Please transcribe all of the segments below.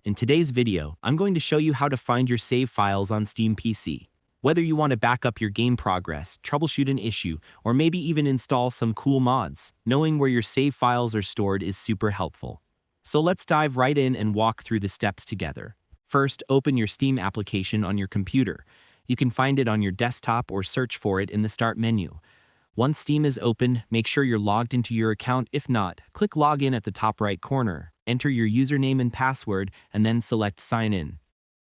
In today's video, I'm going to show you how to find your save files on Steam PC. Whether you want to back up your game progress, troubleshoot an issue, or maybe even install some cool mods, knowing where your save files are stored is super helpful. So let's dive right in and walk through the steps together. First, open your Steam application on your computer. You can find it on your desktop or search for it in the Start menu. Once Steam is open, make sure you're logged into your account. If not, click Login at the top right corner, enter your username and password, and then select Sign In.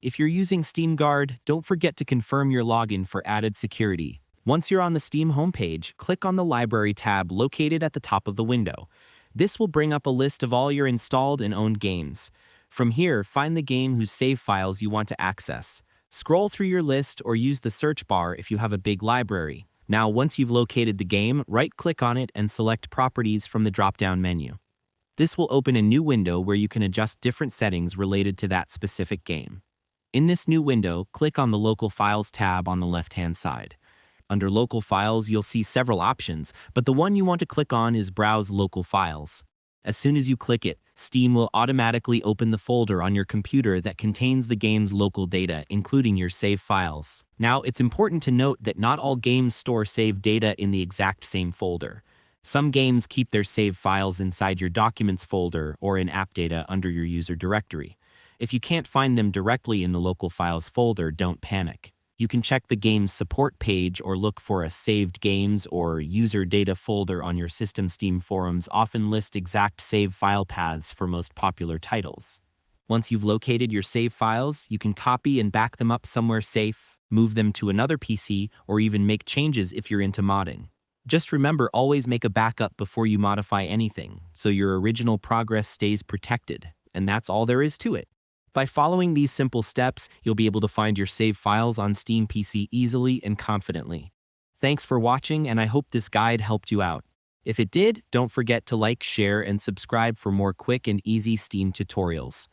If you're using Steam Guard, don't forget to confirm your login for added security. Once you're on the Steam homepage, click on the Library tab located at the top of the window. This will bring up a list of all your installed and owned games. From here, find the game whose save files you want to access. Scroll through your list or use the search bar if you have a big library. Now, once you've located the game, right-click on it and select Properties from the drop-down menu. This will open a new window where you can adjust different settings related to that specific game. In this new window, click on the Local Files tab on the left-hand side. Under Local Files, you'll see several options, but the one you want to click on is Browse Local Files. As soon as you click it, Steam will automatically open the folder on your computer that contains the game's local data, including your save files. Now, it's important to note that not all games store save data in the exact same folder. Some games keep their save files inside your Documents folder or in App Data under your user directory. If you can't find them directly in the Local Files folder, don't panic. You can check the game's support page or look for a Saved Games or User Data folder on your system. Steam forums often list exact save file paths for most popular titles. Once you've located your save files, you can copy and back them up somewhere safe, move them to another PC, or even make changes if you're into modding. Just remember, always make a backup before you modify anything, so your original progress stays protected, and that's all there is to it. By following these simple steps, you'll be able to find your save files on Steam PC easily and confidently. Thanks for watching, and I hope this guide helped you out. If it did, don't forget to like, share, and subscribe for more quick and easy Steam tutorials.